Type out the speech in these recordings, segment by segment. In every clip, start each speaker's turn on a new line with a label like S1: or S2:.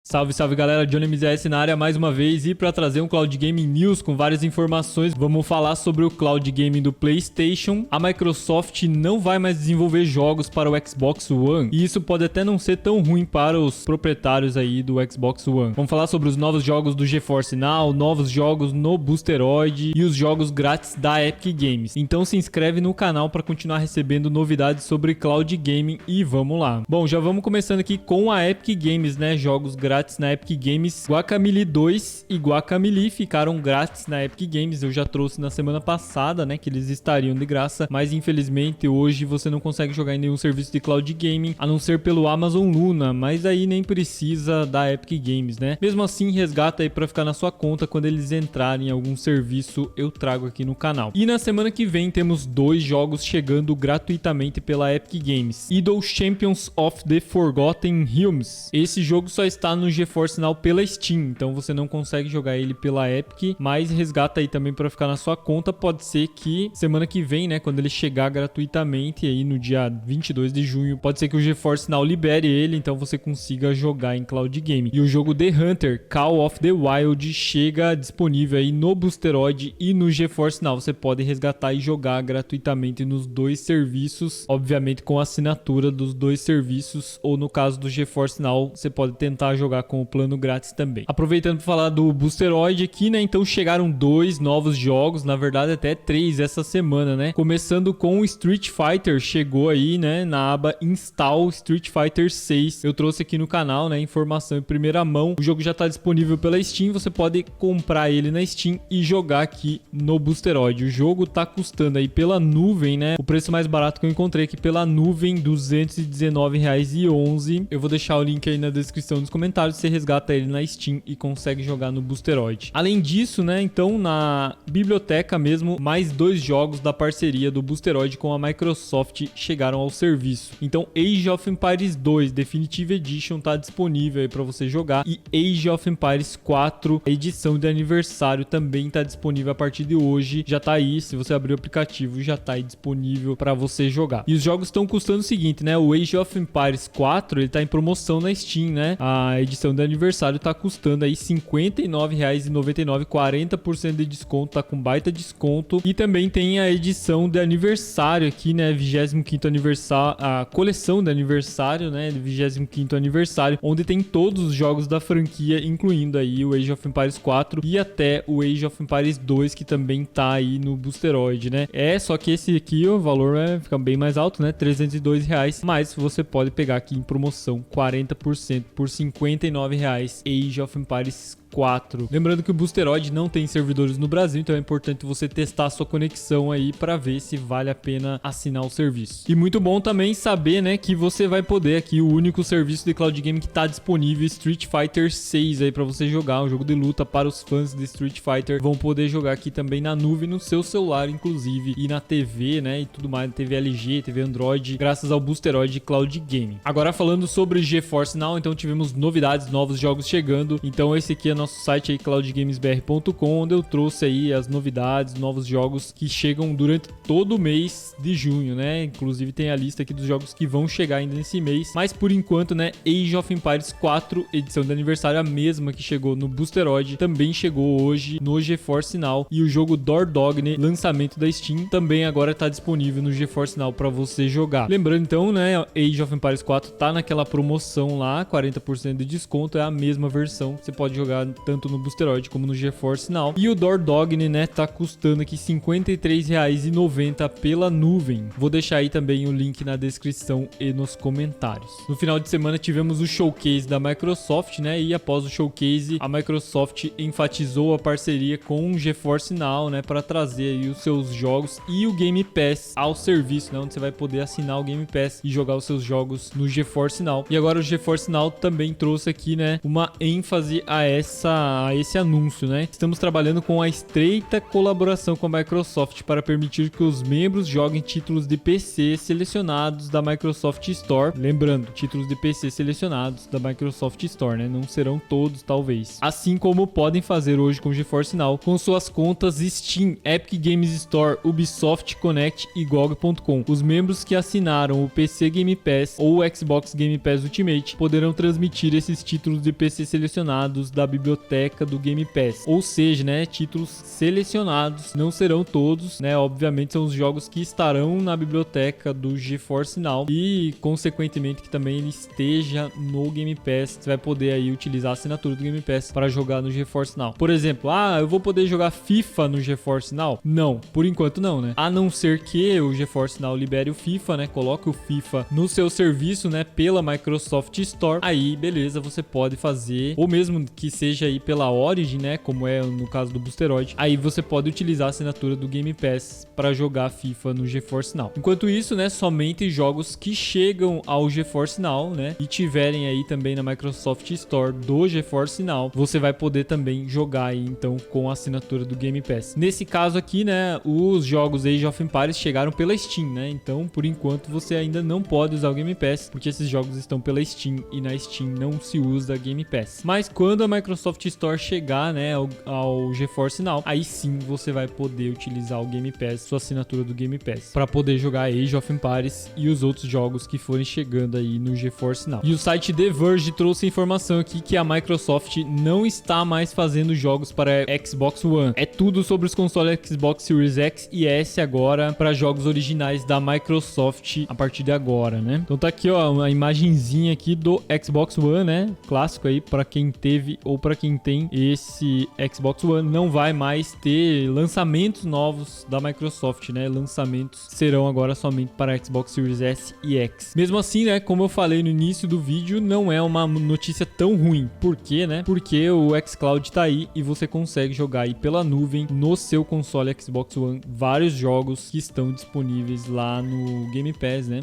S1: Salve, salve galera, Johnny MZS na área mais uma vez e para trazer um Cloud Gaming News com várias informações, vamos falar sobre o Cloud Gaming do PlayStation. A Microsoft não vai mais desenvolver jogos para o Xbox One e isso pode até não ser tão ruim para os proprietários aí do Xbox One. Vamos falar sobre os novos jogos do GeForce Now, novos jogos no Boosteroid e os jogos grátis da Epic Games. Então se inscreve no canal para continuar recebendo novidades sobre Cloud Gaming e vamos lá. Bom, já vamos começando aqui com a Epic Games, né? Jogos grátis na Epic Games. Guacamelee 2 e Guacamelee ficaram grátis na Epic Games. Eu já trouxe na semana passada, né, que eles estariam de graça, mas infelizmente hoje você não consegue jogar em nenhum serviço de Cloud Gaming, a não ser pelo Amazon Luna, mas aí nem precisa da Epic Games, né? Mesmo assim, resgata aí para ficar na sua conta quando eles entrarem em algum serviço, eu trago aqui no canal. E na semana que vem temos dois jogos chegando gratuitamente pela Epic Games. Idle Champions of the Forgotten Realms. Esse jogo só está no GeForce Now pela Steam, então você não consegue jogar ele pela Epic, mas resgata aí também para ficar na sua conta. Pode ser que semana que vem, né, quando ele chegar gratuitamente aí no dia 22 de junho, pode ser que o GeForce Now libere ele, então você consiga jogar em Cloud Gaming. E o jogo The Hunter Call of the Wild chega disponível aí no Boosteroid e no GeForce Now. Você pode resgatar e jogar gratuitamente nos dois serviços, obviamente com a assinatura dos dois serviços, ou no caso do GeForce Now, você pode tentar jogar com o plano grátis também. Aproveitando para falar do Boosteroid aqui, né? Então chegaram dois novos jogos, na verdade até três essa semana, né? Começando com o Street Fighter, chegou aí, né? Na aba Install Street Fighter 6. Eu trouxe aqui no canal, né? Informação em primeira mão. O jogo já está disponível pela Steam, você pode comprar ele na Steam e jogar aqui no Boosteroid. O jogo tá custando aí pela nuvem, né? O preço mais barato que eu encontrei aqui pela nuvem, R$ 219,11. Eu vou deixar o link aí na descrição dos comentários. Você resgata ele na Steam e consegue jogar no Boosteroid. Além disso, né, então na biblioteca mesmo, mais dois jogos da parceria do Boosteroid com a Microsoft chegaram ao serviço. Então Age of Empires 2 Definitive Edition tá disponível aí para você jogar, e Age of Empires 4 edição de aniversário também tá disponível a partir de hoje. Já tá aí, se você abrir o aplicativo, já tá aí disponível para você jogar. E os jogos estão custando o seguinte, né? O Age of Empires 4, ele tá em promoção na Steam, né? A edição de aniversário tá custando aí R$ 59,99, 40% de desconto, tá com baita desconto. E também tem a edição de aniversário aqui, né, 25º aniversário, a coleção de aniversário, né, 25º aniversário, onde tem todos os jogos da franquia, incluindo aí o Age of Empires 4 e até o Age of Empires 2, que também tá aí no Boosteroid, né. Só que esse aqui, o valor fica bem mais alto, né, R$ 302, mas você pode pegar aqui em promoção 40% por R$ 59,00 Age of Empires 4. Lembrando que o Boosteroid não tem servidores no Brasil, então é importante você testar a sua conexão aí para ver se vale a pena assinar o serviço. E muito bom também saber, né, que você vai poder aqui, o único serviço de Cloud Gaming que está disponível, Street Fighter 6 aí para você jogar, um jogo de luta para os fãs de Street Fighter, vão poder jogar aqui também na nuvem, no seu celular inclusive, e na TV, né, e tudo mais, TV LG, TV Android, graças ao Boosteroid Cloud Gaming. Agora falando sobre GeForce Now, então tivemos novidades, novos jogos chegando. Então esse aqui é nosso site aí, cloudgamesbr.com, onde eu trouxe aí as novidades, novos jogos que chegam durante todo o mês de junho, né? Inclusive tem a lista aqui dos jogos que vão chegar ainda nesse mês, mas por enquanto, né, Age of Empires 4, edição de aniversário, a mesma que chegou no Boosteroid, também chegou hoje no GeForce Now, e o jogo Door Dogne, lançamento da Steam, também agora tá disponível no GeForce Now para você jogar. Lembrando então, né, Age of Empires 4 tá naquela promoção lá, 40% de desconto, é a mesma versão, você pode jogar tanto no Boosteroid como no GeForce Now. E o Door Dogne, né, tá custando aqui R$ 53,90 pela nuvem. Vou deixar aí também o link na descrição e nos comentários. No final de semana tivemos o showcase da Microsoft, né, e após o showcase, a Microsoft enfatizou a parceria com o GeForce Now, né, para trazer aí os seus jogos e o Game Pass ao serviço, né, onde você vai poder assinar o Game Pass e jogar os seus jogos no GeForce Now. E agora o GeForce Now também trouxe aqui, né, uma ênfase a essa a esse anúncio, né? Estamos trabalhando com a estreita colaboração com a Microsoft para permitir que os membros joguem títulos de PC selecionados da Microsoft Store. Lembrando, títulos de PC selecionados da Microsoft Store, né? Não serão todos, talvez. Assim como podem fazer hoje com o GeForce Now, com suas contas Steam, Epic Games Store, Ubisoft Connect e GOG.com. Os membros que assinaram o PC Game Pass ou o Xbox Game Pass Ultimate poderão transmitir esses títulos de PC selecionados da biblioteca do Game Pass. Ou seja, né, títulos selecionados, não serão todos, né? Obviamente são os jogos que estarão na biblioteca do GeForce Now e, consequentemente, que também ele esteja no Game Pass. Você vai poder aí utilizar a assinatura do Game Pass para jogar no GeForce Now. Por exemplo, eu vou poder jogar FIFA no GeForce Now? Não, por enquanto não, né? A não ser que o GeForce Now libere o FIFA, né? Coloque o FIFA no seu serviço, né? Pela Microsoft Store. Aí, beleza, você pode fazer, ou mesmo que seja aí pela Origin, né? Como é no caso do Boosteroid. Aí você pode utilizar a assinatura do Game Pass para jogar FIFA no GeForce Now. Enquanto isso, né? Somente jogos que chegam ao GeForce Now, né? E tiverem aí também na Microsoft Store do GeForce Now, você vai poder também jogar aí, então, com a assinatura do Game Pass. Nesse caso aqui, né? Os jogos Age of Empires chegaram pela Steam, né? Então, por enquanto, você ainda não pode usar o Game Pass, porque esses jogos estão pela Steam e na Steam não se usa Game Pass. Mas quando a Microsoft Store chegar, né, ao GeForce Now, aí sim você vai poder utilizar o Game Pass, sua assinatura do Game Pass, para poder jogar Age of Empires e os outros jogos que forem chegando aí no GeForce Now. E o site The Verge trouxe informação aqui que a Microsoft não está mais fazendo jogos para Xbox One. É tudo sobre os consoles Xbox Series X e S agora para jogos originais da Microsoft a partir de agora, né? Então tá aqui, ó, uma imagenzinha aqui do Xbox One, né? Clássico aí para quem teve ou para quem tem esse Xbox One. Não vai mais ter lançamentos novos da Microsoft, né? Lançamentos serão agora somente para Xbox Series S e X. Mesmo assim, né? Como eu falei no início do vídeo, não é uma notícia tão ruim. Por quê, né? Porque o xCloud tá aí e você consegue jogar aí pela nuvem no seu console Xbox One vários jogos que estão disponíveis lá no Game Pass, né?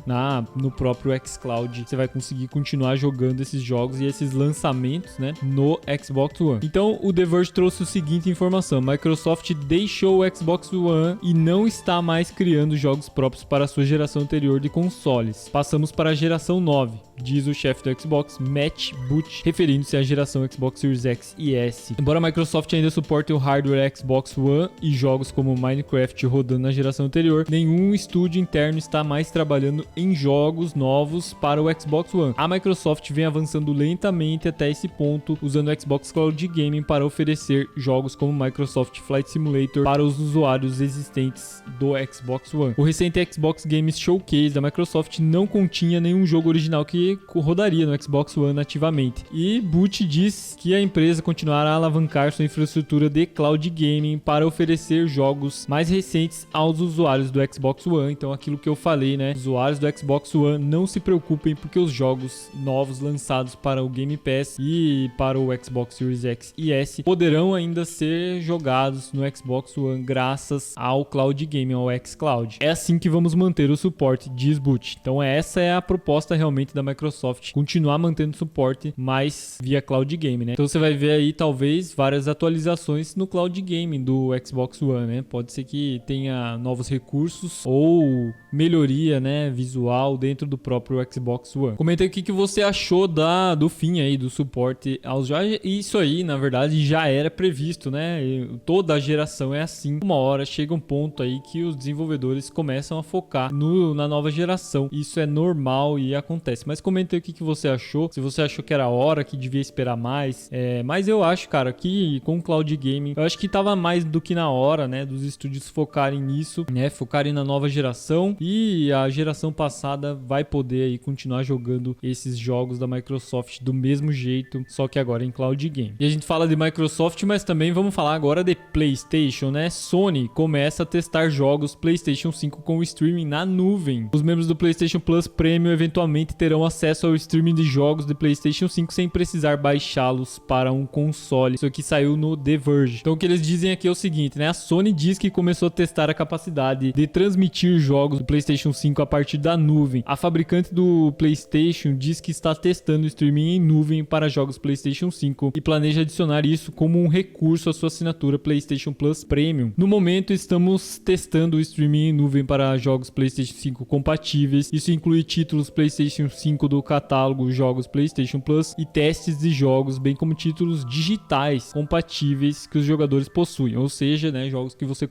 S1: No próprio xCloud você vai conseguir continuar jogando esses jogos e esses lançamentos, né? No Xbox One. Então o The Verge trouxe o seguinte informação: Microsoft deixou o Xbox One e não está mais criando jogos próprios para a sua geração anterior de consoles. Passamos para a geração 9, diz o chefe do Xbox, Matt Booth, referindo-se à geração Xbox Series X e S. Embora a Microsoft ainda suporte o hardware Xbox One e jogos como Minecraft rodando na geração anterior, nenhum estúdio interno está mais trabalhando em jogos novos para o Xbox One. A Microsoft vem avançando lentamente até esse ponto, usando o Xbox Cloud Gaming para oferecer jogos como Microsoft Flight Simulator para os usuários existentes do Xbox One. O recente Xbox Games Showcase da Microsoft não continha nenhum jogo original que rodaria no Xbox One nativamente. E Booth diz que a empresa continuará a alavancar sua infraestrutura de cloud gaming para oferecer jogos mais recentes aos usuários do Xbox One. Então, aquilo que eu falei, né? Usuários do Xbox One, não se preocupem, porque os jogos novos lançados para o Game Pass e para o Xbox Series X e S poderão ainda ser jogados no Xbox One graças ao cloud gaming, ao xCloud. É assim que vamos manter o suporte, diz Booth. Então, essa é a proposta realmente da Microsoft, continuar mantendo suporte, mas via cloud gaming, né? Então você vai ver aí talvez várias atualizações no cloud gaming do Xbox One, né? Pode ser que tenha novos recursos ou melhoria, né, visual dentro do próprio Xbox One. Comenta aí o que você achou do fim aí do suporte aos jogos. Isso aí, na verdade, já era previsto, né? Toda a geração é assim. Uma hora chega um ponto aí que os desenvolvedores começam a focar na nova geração. Isso é normal e acontece. Mas comenta aí o que você achou. Se você achou que era a hora, que devia esperar mais. Mas eu acho, cara, que com o cloud gaming, eu acho que tava mais do que na hora, né, dos estúdios focarem nisso, né, focarem na nova geração, e a geração passada vai poder aí continuar jogando esses jogos da Microsoft do mesmo jeito, só que agora em cloud game. E a gente fala de Microsoft, mas também vamos falar agora de PlayStation, né? Sony começa a testar jogos PlayStation 5 com streaming na nuvem. Os membros do PlayStation Plus Premium eventualmente terão acesso ao streaming de jogos de PlayStation 5 sem precisar baixá-los para um console. Isso aqui saiu no The Verge. Então o que eles dizem aqui é o seguinte, né? A Sony diz que começou a testar a capacidade de transmitir jogos do PlayStation 5 a partir da nuvem. A fabricante do PlayStation diz que está testando o streaming em nuvem para jogos PlayStation 5 e planeja adicionar isso como um recurso à sua assinatura PlayStation Plus Premium. No momento, estamos testando o streaming em nuvem para jogos PlayStation 5 compatíveis. Isso inclui títulos PlayStation 5 do catálogo Jogos PlayStation Plus e testes de jogos, bem como títulos digitais compatíveis que os jogadores possuem, ou seja, né, jogos que você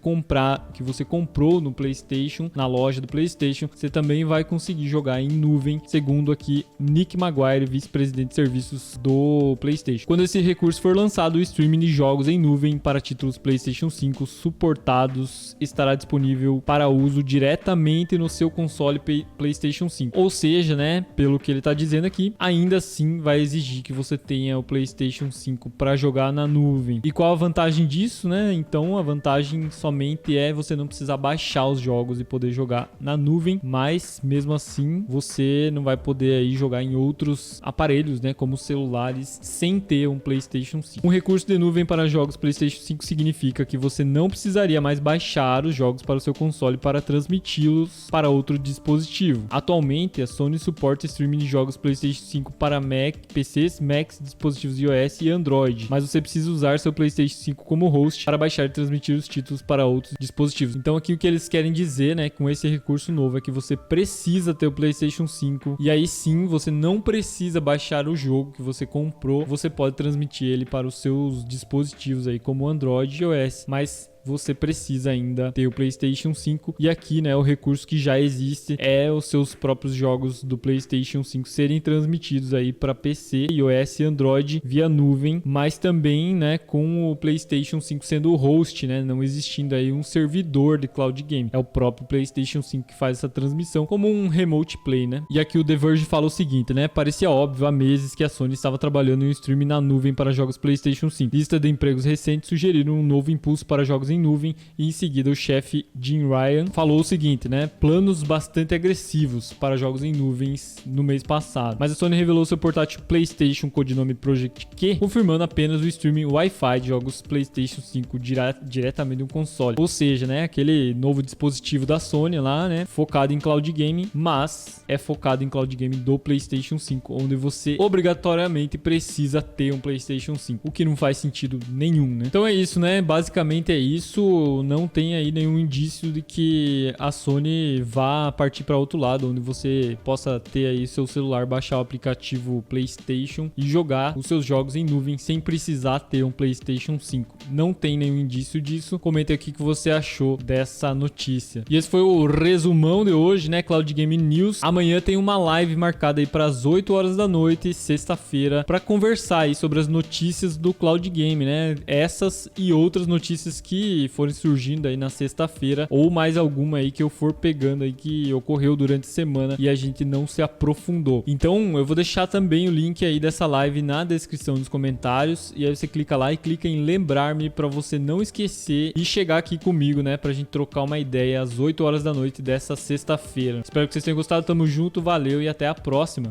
S1: comprou no PlayStation, na loja do PlayStation, você também vai conseguir jogar em nuvem, segundo aqui Nick Maguire, vice-presidente de serviços do PlayStation. Quando esse recurso for lançado, o streaming de jogos em nuvem para títulos PlayStation 5 suportados estará disponível para uso diretamente no seu console PlayStation 5. Ou seja, né, pelo que ele está dizendo aqui, ainda assim vai exigir que você tenha o PlayStation 5 para jogar na nuvem. E qual a vantagem disso, né? Então a vantagem somente é você não precisar baixar os jogos e poder jogar na nuvem, mas mesmo assim você não vai poder aí jogar em outros aparelhos, né, como celulares, sem ter um PlayStation 5. Um recurso de nuvem para jogos PlayStation 5 significa que você não precisaria mais baixar os jogos para o seu console para transmiti-los para outro dispositivo. Atualmente, a Sony suporta streaming de jogos PlayStation 5 para Mac, PCs, Macs, dispositivos iOS e Android, mas você precisa usar seu PlayStation 5 como host para baixar e transmitir os títulos para outros dispositivos. Então aqui o que eles querem dizer, né, com esse recurso novo é que você precisa ter o PlayStation 5 e aí sim você não precisa baixar o jogo que você comprou, você pode transmitir ele para os seus dispositivos aí como Android e iOS, mas você precisa ainda ter o PlayStation 5 e aqui, né, o recurso que já existe é os seus próprios jogos do PlayStation 5 serem transmitidos aí para PC, iOS e Android via nuvem, mas também, né, com o PlayStation 5 sendo o host, né, não existindo aí um servidor de cloud game. É o próprio PlayStation 5 que faz essa transmissão como um remote play, né? E aqui o The Verge fala o seguinte, né, parecia óbvio há meses que a Sony estava trabalhando em um streaming na nuvem para jogos PlayStation 5. Lista de empregos recentes sugeriram um novo impulso para jogos em nuvem e em seguida o chefe Jim Ryan falou o seguinte, né? Planos bastante agressivos para jogos em nuvens no mês passado. Mas a Sony revelou seu portátil PlayStation, codinome Project Q, confirmando apenas o streaming Wi-Fi de jogos PlayStation 5 diretamente do console. Ou seja, né? Aquele novo dispositivo da Sony lá, né? Focado em cloud gaming, mas é focado em cloud gaming do PlayStation 5, onde você obrigatoriamente precisa ter um PlayStation 5, o que não faz sentido nenhum, né? Então é isso, né? Basicamente é isso. Não tem aí nenhum indício de que a Sony vá partir para outro lado, onde você possa ter aí seu celular, baixar o aplicativo PlayStation e jogar os seus jogos em nuvem sem precisar ter um PlayStation 5. Não tem nenhum indício disso. Comenta aqui o que você achou dessa notícia. E esse foi o resumão de hoje, né? Cloud Game News. Amanhã tem uma live marcada aí para as 8 horas da noite, sexta-feira, para conversar aí sobre as notícias do Cloud Game, né? Essas e outras notícias que forem surgindo aí na sexta-feira, ou mais alguma aí que eu for pegando aí que ocorreu durante a semana e a gente não se aprofundou. Então eu vou deixar também o link aí dessa live na descrição dos comentários e aí você clica lá e clica em lembrar-me para você não esquecer e chegar aqui comigo, né, pra gente trocar uma ideia às 8 horas da noite dessa sexta-feira. Espero que vocês tenham gostado, tamo junto, valeu e até a próxima.